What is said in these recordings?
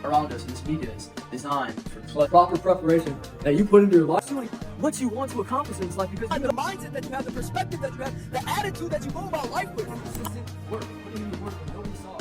around us in this media is designed for proper preparation that you put into your life. What you want to accomplish in this life, because the mindset that you have, the perspective that you have, the attitude that you go about life with, consistent work, putting in the work that nobody saw.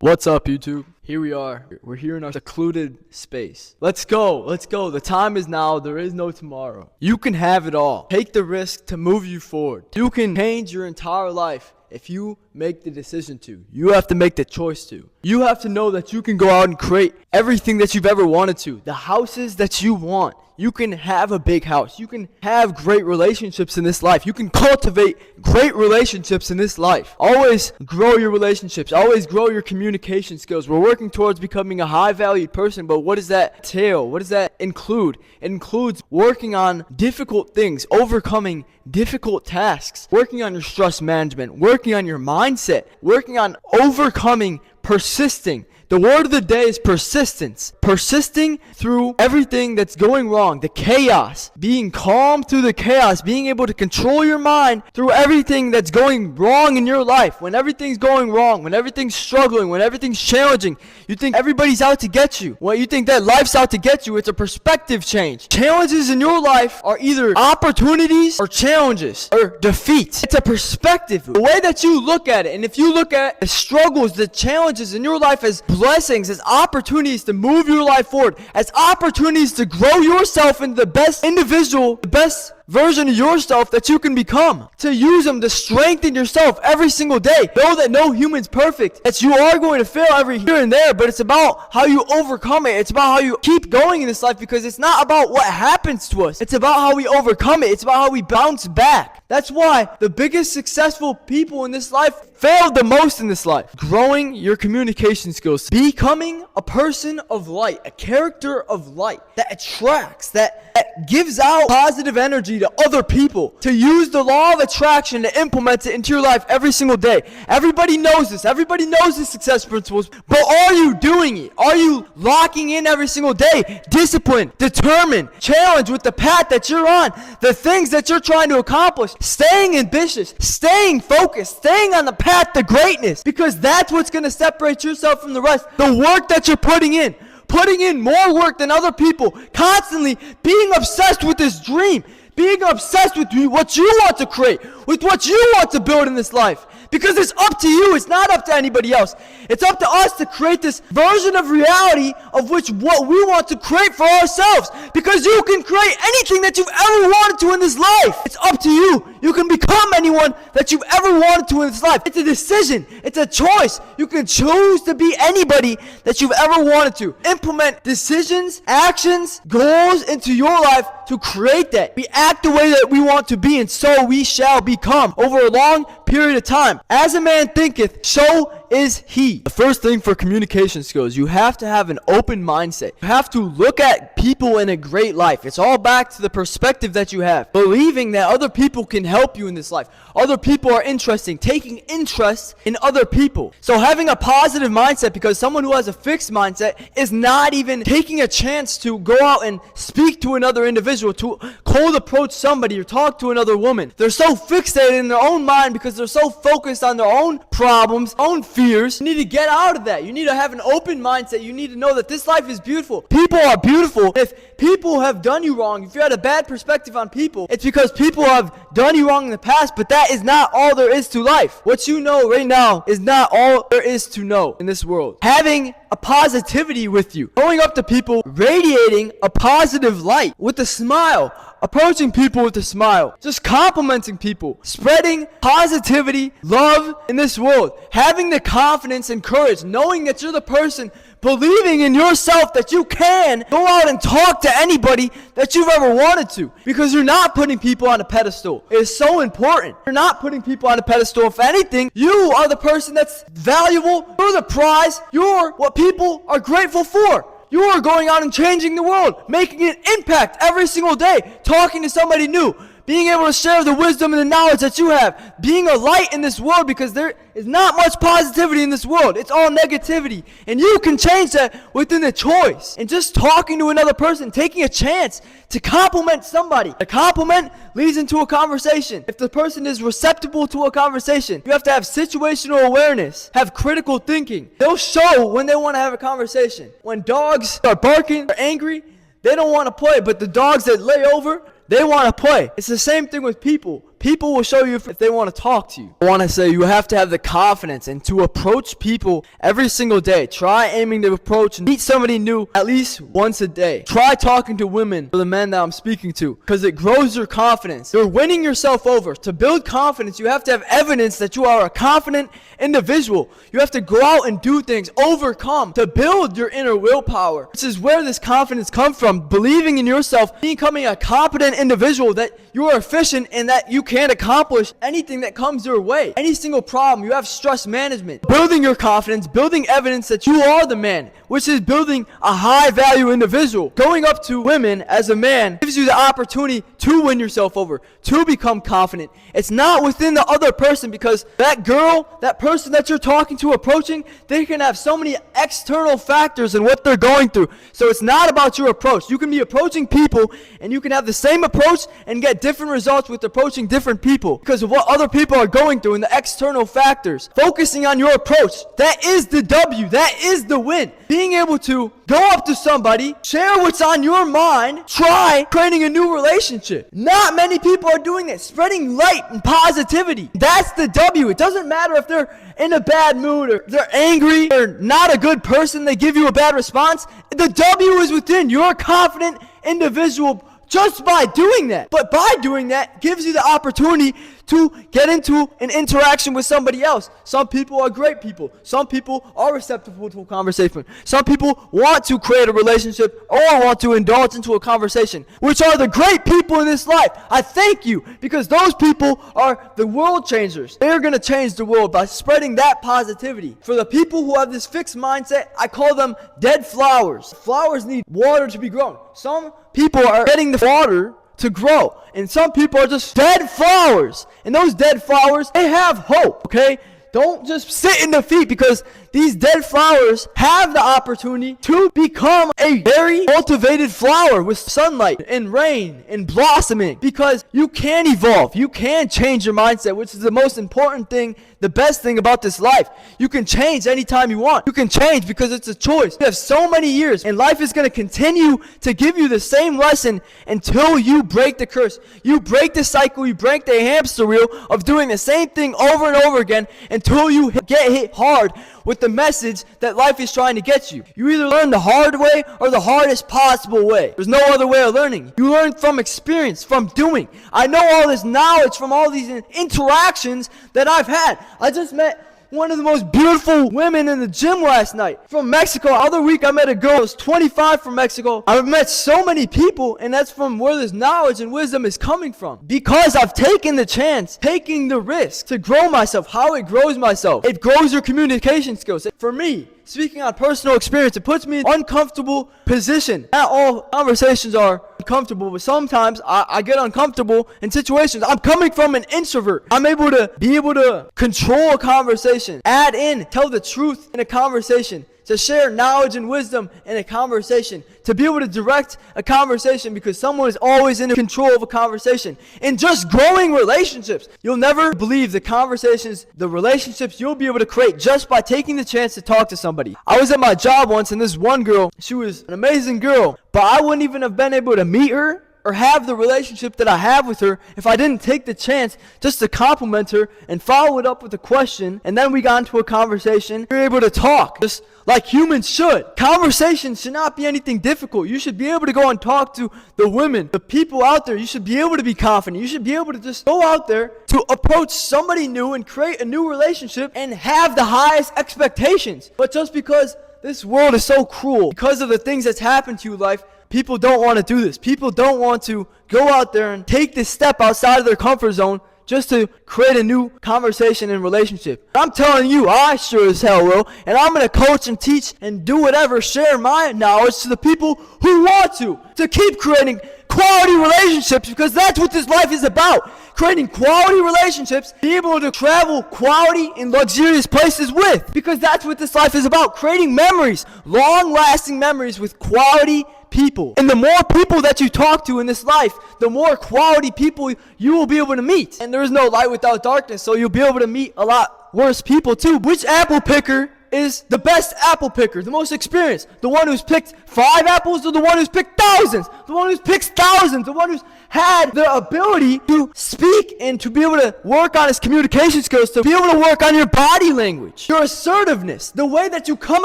What's up, YouTube? Here we are. We're here in our secluded space. Let's go. The time is now. There is no tomorrow. You can have it all. Take the risk to move you forward. You can change your entire life if you make the decision to. You have to make the choice to. You have to know that you can go out and create everything that you've ever wanted to. The houses that you want. You can have a big house. You can have great relationships in this life. You can cultivate great relationships in this life. Always grow your relationships. Always grow your communication skills. We're working towards becoming a high-valued person, but what does that entail? What does that include? It includes working on difficult things, overcoming difficult tasks, working on your stress management, working on your mindset, working on overcoming, persisting. The word of the day is persistence. Persisting through everything that's going wrong, the chaos. Being calm through the chaos. Being able to control your mind through everything that's going wrong in your life. When everything's going wrong, when everything's struggling, when everything's challenging, you think everybody's out to get you. Well, you think that life's out to get you. It's a perspective change. Challenges in your life are either opportunities or challenges or defeats. It's a perspective. The way that you look at it. And if you look at the struggles, the challenges in your life as blessings, as opportunities to move your life forward, as opportunities to grow yourself into the best individual, the best version of yourself that you can become. To use them to strengthen yourself every single day. Know that no human's perfect. That you are going to fail every here and there, but it's about how you overcome it. It's about how you keep going in this life, because it's not about what happens to us. It's about how we overcome it. It's about how we bounce back. That's why the biggest successful people in this life failed the most in this life. Growing your communication skills. Becoming a person of light. A character of light that attracts, that gives out positive energy to other people. To use the law of attraction to implement it into your life every single day. Everybody knows this. Everybody knows the success principles. But are you doing it? Are you locking in every single day? Disciplined, determined, challenged with the path that you're on. The things that you're trying to accomplish. Staying ambitious. Staying focused. Staying on the path to greatness. Because that's what's going to separate yourself from the rest. The work that you're putting in. Putting in more work than other people. Constantly being obsessed with this dream. Being obsessed with what you want to create, with what you want to build in this life. Because it's up to you, it's not up to anybody else. It's up to us to create this version of reality of what we want to create for ourselves. Because you can create anything that you've ever wanted to in this life. It's up to you. You can become anyone that you've ever wanted to in this life. It's a decision. It's a choice. You can choose to be anybody that you've ever wanted to. Implement decisions, actions, goals into your life to create that. We act the way that we want to be, and so we shall become over a long period of time. As a man thinketh, so is he. The first thing for communication skills, you have to have an open mindset. You have to look at people in a great life. It's all back to the perspective that you have. Believing that other people can help you in this life. Other people are interesting. Taking interest in other people. So having a positive mindset, because someone who has a fixed mindset is not even taking a chance to go out and speak to another individual, to cold approach somebody or talk to another woman. They're so fixated in their own mind because they're so focused on their own problems, own fears. You need to get out of that. You need to have an open mindset. You need to know that this life is beautiful. People are beautiful. If people have done you wrong, if you had a bad perspective on people, it's because people have done you wrong in the past, but that is not all there is to life. What you know right now is not all there is to know in this world. Having a positivity with you. Going up to people, radiating a positive light with a smile. Approaching people with a smile. Just complimenting people. Spreading positivity, love in this world. Having the confidence and courage. Knowing that you're the person. Believing in yourself that you can go out and talk to anybody that you've ever wanted to. Because you're not putting people on a pedestal. It is so important. You're not putting people on a pedestal. If anything, you are the person that's valuable. You're the prize. You're what people are grateful for. You are going out and changing the world, making an impact every single day, talking to somebody new, being able to share the wisdom and the knowledge that you have, being a light in this world, because there is not much positivity in this world. It's all negativity. And you can change that within the choice. And just talking to another person, taking a chance to compliment somebody. A compliment leads into a conversation. If the person is receptible to a conversation, you have to have situational awareness, have critical thinking. They'll show when they want to have a conversation. When dogs are barking, they're angry, they don't want to play, but the dogs that lay over, they want to play. It's the same thing with people. People will show you if they want to talk to you. I want to say you have to have the confidence and to approach people every single day. Try aiming to approach and meet somebody new at least once a day. Try talking to women or the men that I'm speaking to, because it grows your confidence. You're winning yourself over. To build confidence, you have to have evidence that you are a confident individual. You have to go out and do things, overcome, to build your inner willpower. This is where this confidence comes from. Believing in yourself, becoming a competent individual, that you are efficient and that you can accomplish anything that comes your way. Any single problem, you have stress management. Building your confidence, building evidence that you are the man, which is building a high value individual. Going up to women as a man gives you the opportunity to win yourself over, to become confident. It's not within the other person, because that girl, that person that you're talking to, approaching, they can have so many external factors in what they're going through. So it's not about your approach. You can be approaching people and you can have the same approach and get different results with approaching different people because of what other people are going through and the external factors. Focusing on your approach, that is the W, that is the win. Being able to go up to somebody, share what's on your mind, try creating a new relationship. Not many people are doing that. Spreading light and positivity. That's the W. It doesn't matter if they're in a bad mood or they're angry or not a good person, they give you a bad response. The W is within. You're a confident individual just by doing that. But by doing that gives you the opportunity to get into an interaction with somebody else. Some people are great people. Some people are receptive to a conversation. Some people want to create a relationship or want to indulge into a conversation, which are the great people in this life. I thank you, because those people are the world changers. They're going to change the world by spreading that positivity. For the people who have this fixed mindset, I call them dead flowers. Flowers need water to be grown. Some people are getting the water to grow, and some people are just dead flowers. And those dead flowers, they have hope, okay? Don't just sit in defeat, because these dead flowers have the opportunity to become a very cultivated flower with sunlight and rain and blossoming, because you can evolve. You can change your mindset, which is the most important thing, the best thing about this life. You can change anytime you want. You can change because it's a choice. You have so many years, and life is going to continue to give you the same lesson until you break the curse. You break the cycle, you break the hamster wheel of doing the same thing over and over again until you get hit hard with the message that life is trying to get you. You either learn the hard way or the hardest possible way. There's no other way of learning. You learn from experience, from doing. I know all this knowledge from all these interactions that I've had. I just met one of the most beautiful women in the gym last night from Mexico. The other week I met a girl who was 25 from Mexico. I've met so many people, and that's from where this knowledge and wisdom is coming from. Because I've taken the chance, taking the risk to grow myself. How it grows myself. It grows your communication skills. For me, speaking on personal experience, it puts me in an uncomfortable position. Not all conversations are uncomfortable, but sometimes I get uncomfortable in situations. I'm coming from an introvert. I'm able to control a conversation, add in, tell the truth in a conversation, to share knowledge and wisdom in a conversation, to be able to direct a conversation, because someone is always in control of a conversation. And just growing relationships. You'll never believe the conversations, the relationships you'll be able to create just by taking the chance to talk to somebody. I was at my job once, and this one girl, she was an amazing girl, but I wouldn't even have been able to meet her or have the relationship that I have with her if I didn't take the chance just to compliment her and follow it up with a question. And then we got into a conversation. We were able to talk just like humans should. Conversations should not be anything difficult. You should be able to go and talk to the women, the people out there. You should be able to be confident. You should be able to just go out there to approach somebody new and create a new relationship and have the highest expectations. But just because this world is so cruel, because of the things that's happened to you in life, people don't want to do this. People don't want to go out there and take this step outside of their comfort zone just to create a new conversation and relationship. I'm telling you, I sure as hell will. And I'm going to coach and teach and do whatever, share my knowledge to the people who want to keep creating quality relationships, because that's what this life is about. Creating quality relationships, be able to travel quality and luxurious places with, because that's what this life is about. Creating memories, long-lasting memories with quality people. And the more people that you talk to in this life, the more quality people you will be able to meet. And there is no light without darkness, so you'll be able to meet a lot worse people too. Which apple picker is the best apple picker, the most experienced? The one who's picked 5 apples, or the one who's picked thousands? The one who's picked thousands, the one who's had the ability to speak and to be able to work on his communication skills, to be able to work on your body language, your assertiveness, the way that you come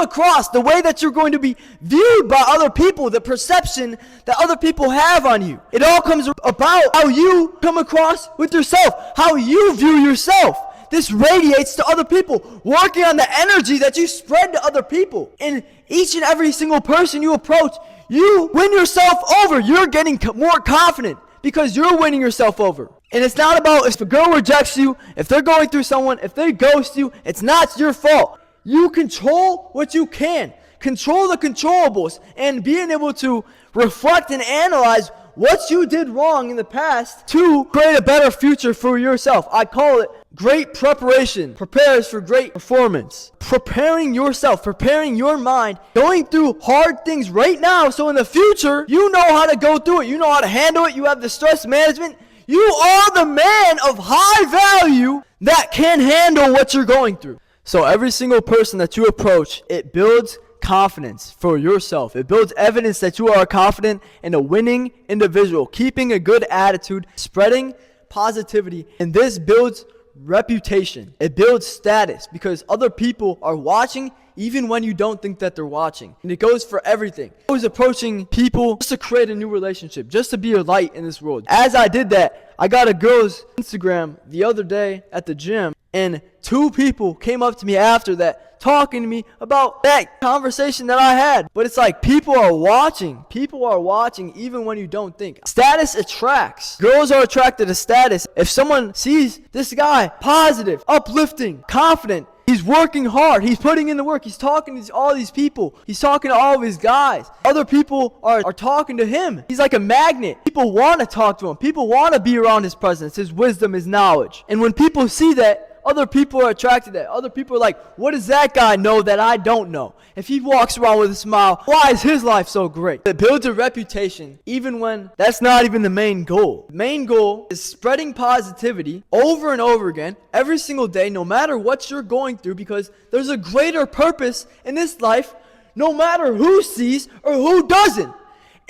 across, the way that you're going to be viewed by other people, the perception that other people have on you. It all comes about how you come across with yourself, how you view yourself. This radiates to other people, working on the energy that you spread to other people. And each and every single person you approach, you win yourself over. You're getting more confident because you're winning yourself over. And it's not about if a girl rejects you, if they're going through someone, if they ghost you, it's not your fault. You control what you can. Control the controllables, and being able to reflect and analyze what you did wrong in the past to create a better future for yourself. I call it great preparation prepares for great performance. Preparing yourself, preparing your mind, going through hard things right now, so in the future, you know how to go through it. You know how to handle it. You have the stress management. You are the man of high value that can handle what you're going through. So every single person that you approach, it builds confidence for yourself. It builds evidence that you are confident and a winning individual, keeping a good attitude, spreading positivity, and this builds reputation. It builds status because other people are watching even when you don't think that they're watching. And it goes for everything. I was approaching people just to create a new relationship, just to be a light in this world. As I did that, I got a girl's Instagram the other day at the gym, and 2 people came up to me after that, talking to me about that conversation that I had. But it's like people are watching. People are watching even when you don't think. Status attracts. Girls are attracted to status. If someone sees this guy positive, uplifting, confident, he's working hard, he's putting in the work, he's talking to all these people, he's talking to all of his guys, other people are talking to him. He's like a magnet. People want to talk to him. People want to be around his presence, his wisdom, his knowledge. And when people see that, other people are attracted to that. Other people are like, what does that guy know that I don't know? If he walks around with a smile, why is his life so great? It builds a reputation even when that's not even the main goal. The main goal is spreading positivity over and over again, every single day, no matter what you're going through, because there's a greater purpose in this life, no matter who sees or who doesn't.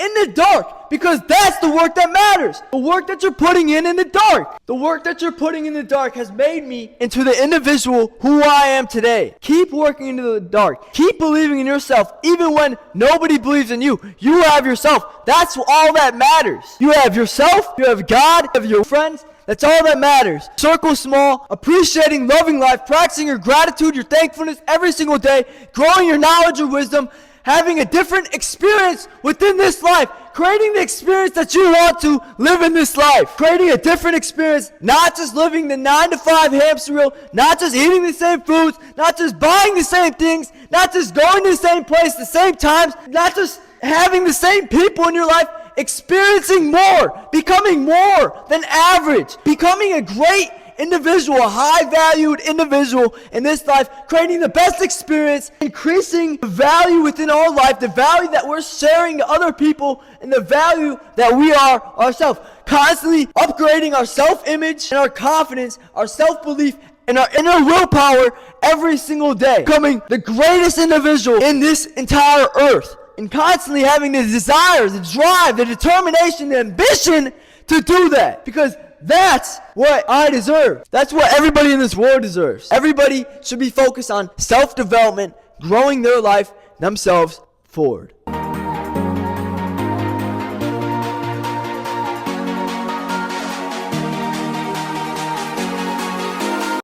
In the dark, because that's the work that matters. The work that you're putting in the dark. The work that you're putting in the dark has made me into the individual who I am today. Keep working into the dark. Keep believing in yourself even when nobody believes in you. You have yourself. That's all that matters. You have yourself, you have God, you have your friends. That's all that matters. Circle small, appreciating, loving life, practicing your gratitude, your thankfulness every single day, growing your knowledge or wisdom, having a different experience within this life, creating the experience that you want to live in this life, creating a different experience, not just living the 9-to-5 hamster wheel, not just eating the same foods, not just buying the same things, not just going to the same place the same times, not just having the same people in your life, experiencing more, becoming more than average, becoming a great individual, a high-valued individual in this life, creating the best experience, increasing the value within our life, the value that we're sharing to other people, and the value that we are ourselves. Constantly upgrading our self-image and our confidence, our self-belief, and our inner willpower every single day. Becoming the greatest individual in this entire earth. And constantly having the desire, the drive, the determination, the ambition to do that. Because that's what I deserve. That's what everybody in this world deserves. Everybody should be focused on self-development, growing their life, themselves forward.